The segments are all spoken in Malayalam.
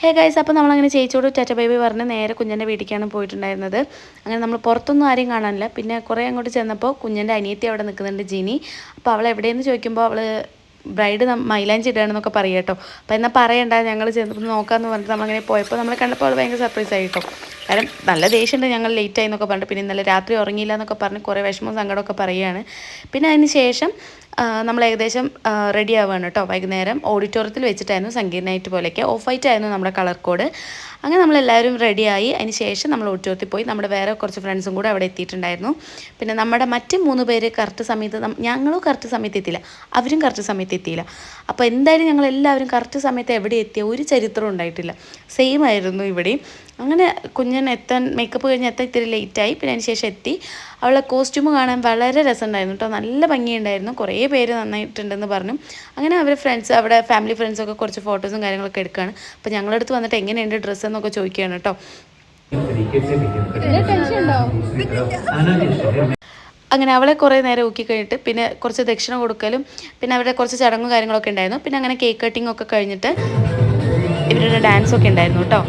ഹേ ഗൈസ്, അപ്പോൾ നമ്മളങ്ങനെ ചേച്ചിയോട് ടാറ്റ ബൈ ബൈ പറഞ്ഞ് നേരെ കുഞ്ഞിൻ്റെ വീട്ടിലേക്കാണ് പോയിട്ടുണ്ടായിരുന്നത്. അങ്ങനെ നമ്മൾ പുറത്തൊന്നും ആരെയും കാണാനില്ല. പിന്നെ കുറേ അങ്ങോട്ട് ചെന്നപ്പോൾ കുഞ്ഞിൻ്റെ അനിയത്തി അവിടെ നിൽക്കുന്നുണ്ട്, ജിനി. അപ്പോൾ അവൾ എവിടെയെന്ന് ചോദിക്കുമ്പോൾ അവൾ ബ്രൈഡ് മൈലാഞ്ചി ഇടുകയാണെന്നൊക്കെ പറയാം കേട്ടോ. അപ്പോൾ എന്നാൽ പറയണ്ട, ഞങ്ങൾ ചെന്ന് നോക്കാമെന്ന് പറഞ്ഞിട്ട് നമ്മളങ്ങനെ പോയപ്പോൾ നമ്മളെ കണ്ടപ്പോൾ അവൾ ഭയങ്കര സർപ്രൈസ് ആയി കേട്ടോ. കാരണം നല്ല ദേഷ്യമുണ്ട്, ഞങ്ങൾ ലേറ്റ് ആയി എന്നൊക്കെ പറഞ്ഞിട്ട്. പിന്നെ ഇന്നലെ രാത്രി ഉറങ്ങിയില്ല എന്നൊക്കെ പറഞ്ഞ് കുറേ വിഷമവും സങ്കടമൊക്കെ പറയുകയാണ്. പിന്നെ അതിന് ശേഷം നമ്മൾ ഏകദേശം റെഡി ആവുകയാണ് കേട്ടോ. വൈകുന്നേരം ഓഡിറ്റോറിയത്തിൽ വെച്ചിട്ടായിരുന്നു സംഗീത നൈറ്റ് പോലെയൊക്കെ. ഓഫ് വൈറ്റ് ആയിരുന്നു നമ്മുടെ കളർ കോഡ്. അങ്ങനെ നമ്മളെല്ലാവരും റെഡിയായി. അതിന് ശേഷം നമ്മൾ ഓഡിറ്റോറിയത്തിൽ പോയി. നമ്മുടെ വേറെ കുറച്ച് ഫ്രണ്ട്സും കൂടെ അവിടെ എത്തിയിട്ടുണ്ടായിരുന്നു. പിന്നെ നമ്മുടെ മറ്റ് 3 പേര് കറക്റ്റ് സമയത്ത്, ഞങ്ങളും കറക്റ്റ് സമയത്ത് എത്തിയില്ല, അവരും കറക്റ്റ് സമയത്ത് എത്തിയില്ല. അപ്പോൾ എന്തായാലും ഞങ്ങൾ എല്ലാവരും കറക്റ്റ് സമയത്ത് എവിടെ എത്തിയ ഒരു ചരിത്രം ഉണ്ടായിട്ടില്ല. സെയിം ആയിരുന്നു ഇവിടെയും. അങ്ങനെ കുഞ്ഞിന് എത്താൻ, മേക്കപ്പ് കഴിഞ്ഞ് എത്താൻ ഇത്തിരി ലേറ്റായി. പിന്നെ അതിന് ശേഷം എത്തി. അവളുടെ കോസ്റ്റ്യൂം കാണാൻ വളരെ രസമുണ്ടായിരുന്നു കേട്ടോ. നല്ല ഭംഗിയുണ്ടായിരുന്നു. കുറേ പേര് നന്നായിട്ടുണ്ടെന്ന് പറഞ്ഞു. അങ്ങനെ അവർ ഫ്രണ്ട്സ്, അവിടെ ഫാമിലി ഫ്രണ്ട്സൊക്കെ കുറച്ച് ഫോട്ടോസും കാര്യങ്ങളൊക്കെ എടുക്കുകയാണ്. അപ്പോൾ ഞങ്ങളുടെ അടുത്ത് വന്നിട്ട് എങ്ങനെയുണ്ട് ഡ്രസ്സ് എന്നൊക്കെ ചോദിക്കുകയാണ് കേട്ടോ. അങ്ങനെ അവളെ കുറേ നേരം ഊക്കി കഴിഞ്ഞിട്ട് പിന്നെ കുറച്ച് ദക്ഷിണ കൊടുക്കലും പിന്നെ അവരുടെ കുറച്ച് ചടങ്ങും കാര്യങ്ങളൊക്കെ ഉണ്ടായിരുന്നു. പിന്നെ അങ്ങനെ കേക്ക് കട്ടിംഗ് ഒക്കെ കഴിഞ്ഞിട്ട് ഇവരുടെ ഡാൻസൊക്കെ ഉണ്ടായിരുന്നു കേട്ടോ.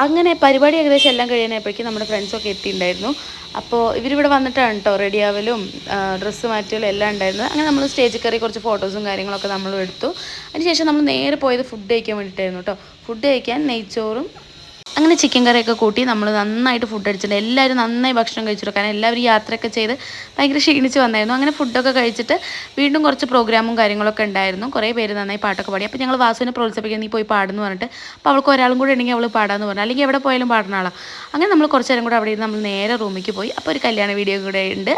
അങ്ങനെ പരിപാടി ഏകദേശം എല്ലാം കഴിയാനായപ്പോഴേക്കും നമ്മുടെ ഫ്രണ്ട്സൊക്കെ എത്തിയിട്ടുണ്ടായിരുന്നു. അപ്പോൾ ഇവരിവിടെ വന്നിട്ടാണ് കേട്ടോ റെഡി ആവലും ഡ്രസ്സ് മാറ്റലും എല്ലാം ഉണ്ടായിരുന്നത്. അങ്ങനെ നമ്മൾ സ്റ്റേജിൽ കയറി കുറച്ച് ഫോട്ടോസും കാര്യങ്ങളൊക്കെ നമ്മൾ എടുത്തു. അതിനുശേഷം നമ്മൾ നേരെ പോയത് ഫുഡ് കഴിക്കാൻ വേണ്ടിയിട്ടായിരുന്നു കേട്ടോ. ഫുഡ് കഴിക്കാൻ നെയ്ച്ചോറും അങ്ങനെ ചിക്കൻ കറിയൊക്കെ കൂട്ടി നമ്മൾ നന്നായിട്ട് ഫുഡ് അടിച്ചിട്ടുണ്ട്. എല്ലാവരും നന്നായി ഭക്ഷണം കഴിച്ചിട്ടു. കാരണം എല്ലാവരും യാത്രയൊക്കെ ചെയ്ത് ഭയങ്കര ക്ഷീണിച്ച് വന്നായിരുന്നു. അങ്ങനെ ഫുഡൊക്കെ കഴിച്ചിട്ട് വീണ്ടും കുറച്ച് പ്രോഗ്രാമും കാര്യങ്ങളൊക്കെ ഉണ്ടായിരുന്നു. കുറേ പേര് നന്നായി പാട്ടൊക്കെ പാടി. അപ്പോൾ ഞങ്ങൾ വാസുവിനെ പ്രോത്സാഹിപ്പിക്കാൻ നീ പോയി പാടുന്നു പറഞ്ഞിട്ട്, അപ്പോൾ അവൾക്ക് ഒരാളും കൂടെ ഉണ്ടെങ്കിൽ അവൾ പാടാമെന്ന് പറഞ്ഞു. അല്ലെങ്കിൽ എവിടെ പോയാലും പാടുന്ന ആളാണ്. അങ്ങനെ നമ്മൾ കുറച്ച് നേരം കൂടെ അവിടെ ഇരുന്ന് നമ്മൾ നേരെ റൂമിലേക്ക് പോയി. അപ്പോൾ ഒരു കല്യാണ വീഡിയോ കൂടെ ഉണ്ട്.